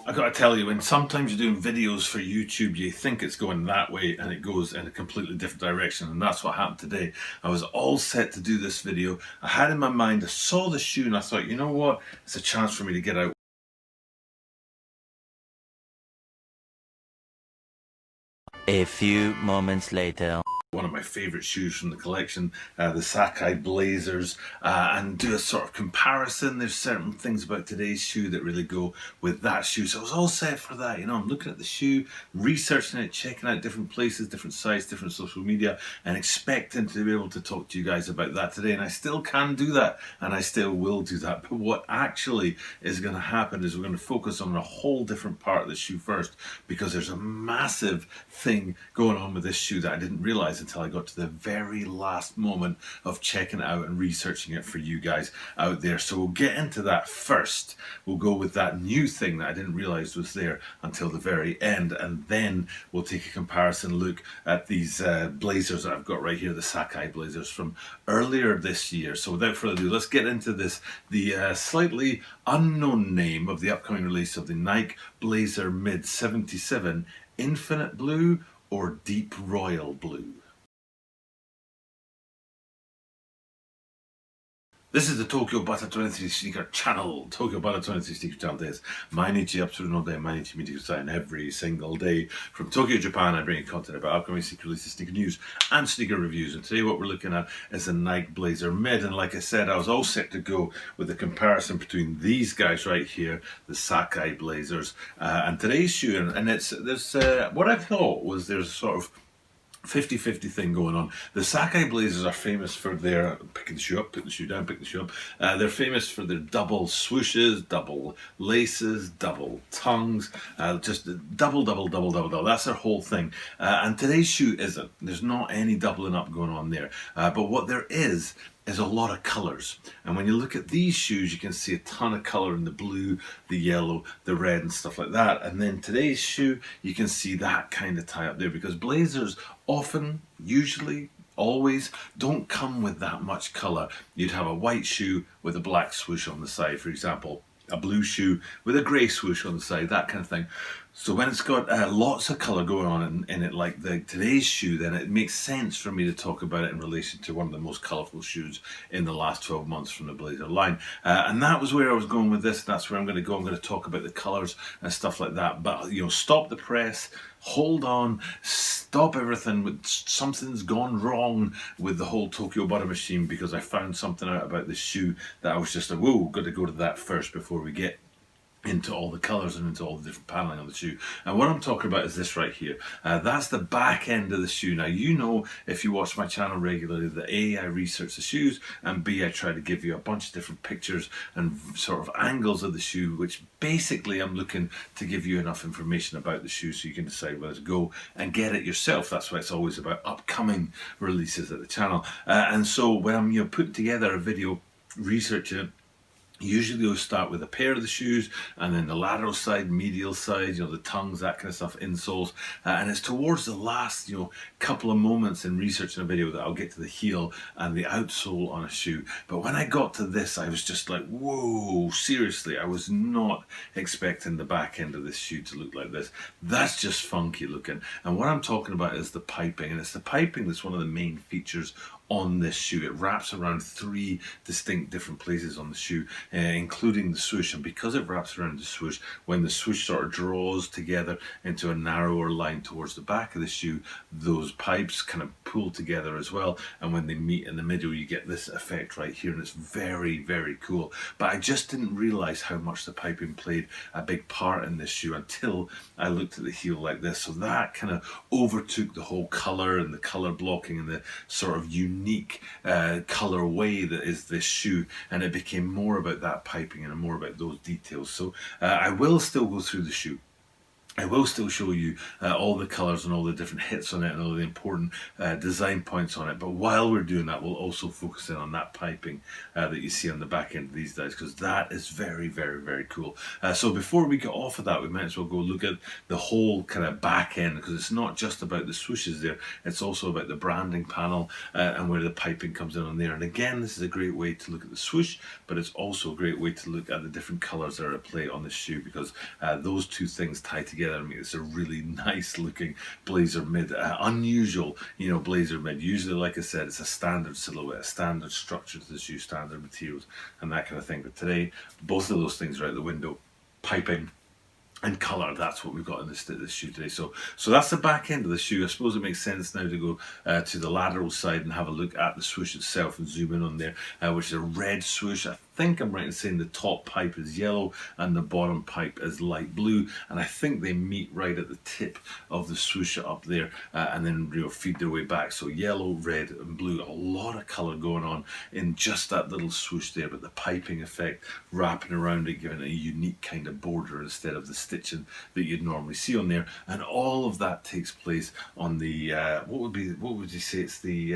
I gotta tell you, when sometimes you're doing videos for YouTube, you think it's going that way and it goes in a completely different direction, and that's what happened today. I was all set to do this video. I had in my mind, I saw the shoe and I thought, you know what, it's a chance for me to get out. A few moments later. One of my favourite shoes from the collection, the Sakai BLAZERs, and do a sort of comparison. There's certain things about today's shoe that really go with that shoe. So I was all set for that. You know, I'm looking at the shoe, researching it, checking out different places, different sites, different social media, and expecting to be able to talk to you guys about that today. And I still can do that, and I still will do that. But what actually is going to happen is we're going to focus on a whole different part of the shoe first, because there's a massive thing going on with this shoe that I didn't realize until I got to the very last moment of checking it out and researching it for you guys out there. So we'll get into that first. We'll go with that new thing that I didn't realize was there until the very end, and then we'll take a comparison look at these blazers that I've got right here, the Sakai blazers from earlier this year. So without further ado, let's get into this. The slightly unknown name of the upcoming release of the Nike BLAZER Mid 77 Infinite Blue or Deep Royal Blue. This is the Tokyo Butter 23 Sneaker Channel. Tokyo Butter 23 Sneaker Channel this. Mainichi upsuru no day, mainichi mite kudasai, and every single day from Tokyo, Japan, I bring you content about upcoming sneaker releases, sneaker news, and sneaker reviews. And today what we're looking at is the Nike BLAZER Mid. And like I said, I was all set to go with a comparison between these guys right here, the Sakai blazers, and today's shoe. And there's what I thought was there's sort of 50-50 thing going on. The Sakai blazers are famous for their picking the shoe up, putting the shoe down, picking the shoe up. They're famous for their double swooshes, double laces, double tongues, just double. That's their whole thing. And today's shoe isn't. There's not any doubling up going on there. But what there is a lot of colours. And when you look at these shoes, you can see a ton of colour in the blue, the yellow, the red and stuff like that. And then today's shoe, you can see that kind of tie up there, because blazers often, usually, always don't come with that much colour. You'd have a white shoe with a black swoosh on the side, for example, a blue shoe with a grey swoosh on the side, that kind of thing. So when it's got lots of colour going on in it, like today's shoe, then it makes sense for me to talk about it in relation to one of the most colourful shoes in the last 12 months from the BLAZER line. And that was where I was going with this. That's where I'm going to go. I'm going to talk about the colours and stuff like that. But, you know, stop the press, hold on, stop everything. Something's gone wrong with the whole Tokyo Butter machine, because I found something out about this shoe that I was just like, whoa, got to go to that first before we get into all the colours and into all the different paneling on the shoe. And what I'm talking about is this right here. That's the back end of the shoe. Now, you know, if you watch my channel regularly, that A, I research the shoes, and B, I try to give you a bunch of different pictures and sort of angles of the shoe, which basically I'm looking to give you enough information about the shoe so you can decide whether to go and get it yourself. That's why it's always about upcoming releases at the channel. And so when I'm putting together a video, researching it, usually we'll start with a pair of the shoes, and then the lateral side, medial side, you know, the tongues, that kind of stuff, insoles. And it's towards the last, you know, couple of moments in researching a video that I'll get to the heel and the outsole on a shoe. But when I got to this, I was just like, whoa, seriously, I was not expecting the back end of this shoe to look like this. That's just funky looking. And what I'm talking about is the piping, and it's the piping that's one of the main features on this shoe. It wraps around 3 distinct different places on the shoe, including the swoosh. And because it wraps around the swoosh, when the swoosh sort of draws together into a narrower line towards the back of the shoe, those pipes kind of pull together as well. And when they meet in the middle, you get this effect right here, and it's very, very cool. But I just didn't realize how much the piping played a big part in this shoe until I looked at the heel like this. So that kind of overtook the whole color and the color blocking and the sort of unique colorway that is this shoe, and it became more about that piping and more about those details. So I will still go through the shoe. I will still show you all the colours and all the different hits on it and all the important design points on it. But while we're doing that, we'll also focus in on that piping that you see on the back end of these dies, because that is very, very, very cool. So before we get off of that, we might as well go look at the whole kind of back end, because it's not just about the swooshes there, it's also about the branding panel and where the piping comes in on there. And again, this is a great way to look at the swoosh, but it's also a great way to look at the different colours that are at play on the shoe, because those two things tie together and make this a really nice looking Blazer mid. Unusual, you know, Blazer mid. Usually, like I said, it's a standard silhouette, a standard structure to the shoe, standard materials and that kind of thing. But today, both of those things are out the window. Piping and colour, that's what we've got in this shoe today. So that's the back end of the shoe. I suppose it makes sense now to go to the lateral side and have a look at the swoosh itself and zoom in on there, which is a red swoosh. I think I'm right in saying the top pipe is yellow and the bottom pipe is light blue, and I think they meet right at the tip of the swoosh up there, and then, you know, feed their way back. So yellow, red and blue, a lot of colour going on in just that little swoosh there, but the piping effect wrapping around it, giving it a unique kind of border instead of the stitching that you'd normally see on there. And all of that takes place on the what would you say, it's the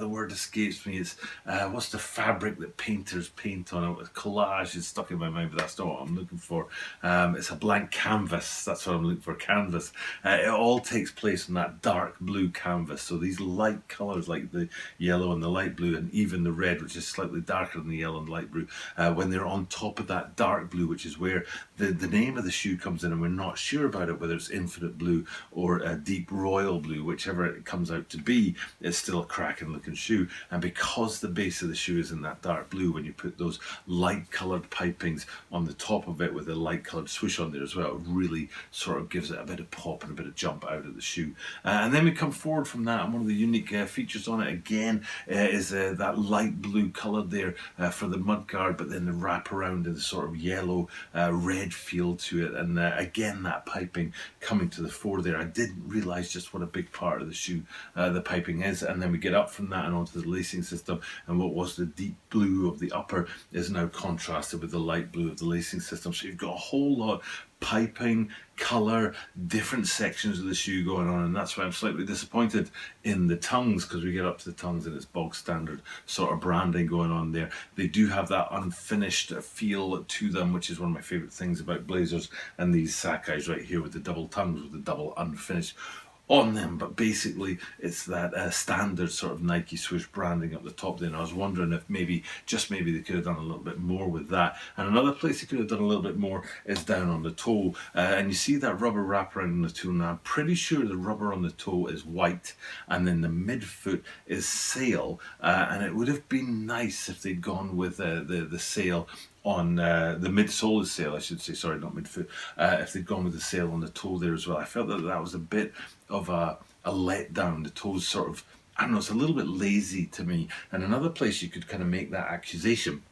word escapes me, it's what's the fabric that painters paint on it? Collage is stuck in my mind, but that's not what I'm looking for. It's a blank canvas, that's what I'm looking for, canvas. It all takes place on that dark blue canvas. So these light colours like the yellow and the light blue, and even the red, which is slightly darker than the yellow and light blue, when they're on top of that dark blue, which is where the name of the shoe comes in, and we're not sure about it, whether it's infinite blue or a deep royal blue, whichever it comes out to be, it's still a cracking looking shoe. And because the base of the shoe is in that dark blue, when you put those light coloured pipings on the top of it with a light coloured swoosh on there as well, it really sort of gives it a bit of pop and a bit of jump out of the shoe. And then we come forward from that, and one of the unique features on it again is that light blue colour there for the mudguard, but then the wrap around in the sort of yellow red feel to it, and again that piping coming to the fore there. I didn't realise just what a big part of the shoe the piping is. And then we get up from that and onto the lacing system, and what was the deep blue of the upper is now contrasted with the light blue of the lacing system. So you've got a whole lot piping, colour, different sections of the shoe going on, and that's why I'm slightly disappointed in the tongues, because we get up to the tongues and it's bog standard sort of branding going on there. They do have that unfinished feel to them, which is one of my favourite things about Blazers and these Sakai's right here with the double tongues, with the double unfinished on them. But basically it's that standard sort of Nike swoosh branding up the top there, and I was wondering if maybe, just maybe, they could have done a little bit more with that. And another place they could have done a little bit more is down on the toe, and you see that rubber wrap around on the toe. Now I'm pretty sure the rubber on the toe is white, and then the midfoot is sail, and it would have been nice if they'd gone with the sail on the midsole is sail, I should say, sorry, not midfoot, if they'd gone with the sail on the toe there as well. I felt that was a bit of a letdown. The toe's sort of, I don't know, it's a little bit lazy to me. And another place you could kind of make that accusation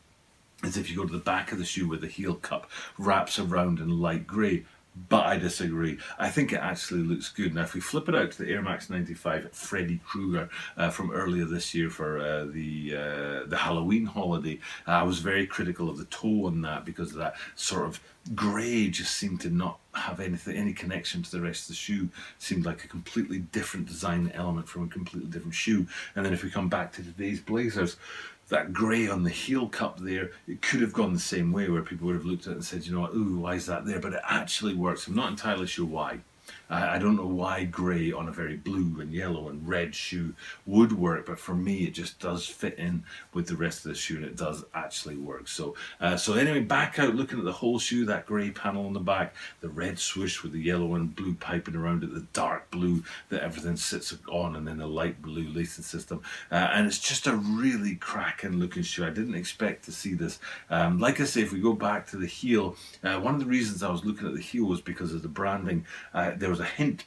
is if you go to the back of the shoe where the heel cup wraps around in light grey. But I disagree. I think it actually looks good. Now, if we flip it out to the Air Max 95 Freddy Krueger from earlier this year for the Halloween holiday, I was very critical of the toe on that, because of that sort of grey just seemed to not have any connection to the rest of the shoe. Seemed like a completely different design element from a completely different shoe. And then if we come back to today's Blazers, that grey on the heel cup there, it could have gone the same way, where people would have looked at it and said, you know what, ooh, why is that there? But it actually works. I'm not entirely sure why. I don't know why grey on a very blue and yellow and red shoe would work, but for me it just does fit in with the rest of the shoe, and it does actually work. So anyway, back out looking at the whole shoe, that grey panel on the back, the red swoosh with the yellow and blue piping around it, the dark blue that everything sits on, and then the light blue lacing system, and it's just a really cracking looking shoe. I didn't expect to see this. Like I say, if we go back to the heel, one of the reasons I was looking at the heel was because of the branding. There was a hint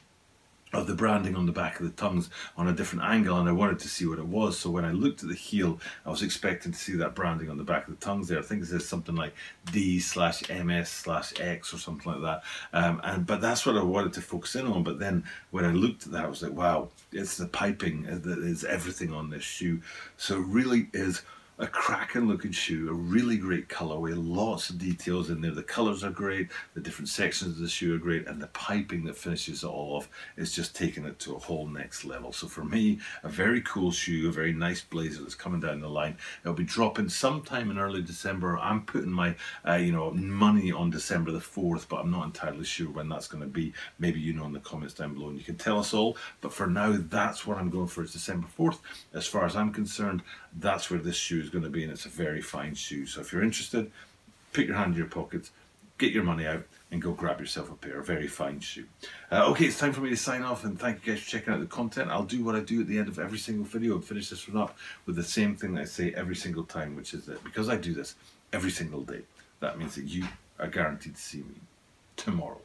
of the branding on the back of the tongues on a different angle, and I wanted to see what it was. So when I looked at the heel, I was expecting to see that branding on the back of the tongues there. I think it says something like D/MS/X or something like that, but that's what I wanted to focus in on. But then when I looked at that, I was like, wow, it's the piping that is everything on this shoe. So it really is A cracking looking shoe, a really great colorway, lots of details in there. The colors are great, the different sections of the shoe are great, and the piping that finishes it all off is just taking it to a whole next level. So for me, a very cool shoe, a very nice blazer that's coming down the line. It'll be dropping sometime in early December. I'm putting my money on December the 4th, but I'm not entirely sure when that's going to be. Maybe you know in the comments down below and you can tell us all. But for now, that's what I'm going for, is December 4th. As far as I'm concerned, that's where this shoe is going to be, and it's a very fine shoe. So if you're interested, put your hand in your pockets, get your money out, and go grab yourself a pair. A very fine shoe. Okay, it's time for me to sign off, and thank you guys for checking out the content. I'll do what I do at the end of every single video and finish this one up with the same thing that I say every single time, which is that because I do this every single day, that means that you are guaranteed to see me tomorrow.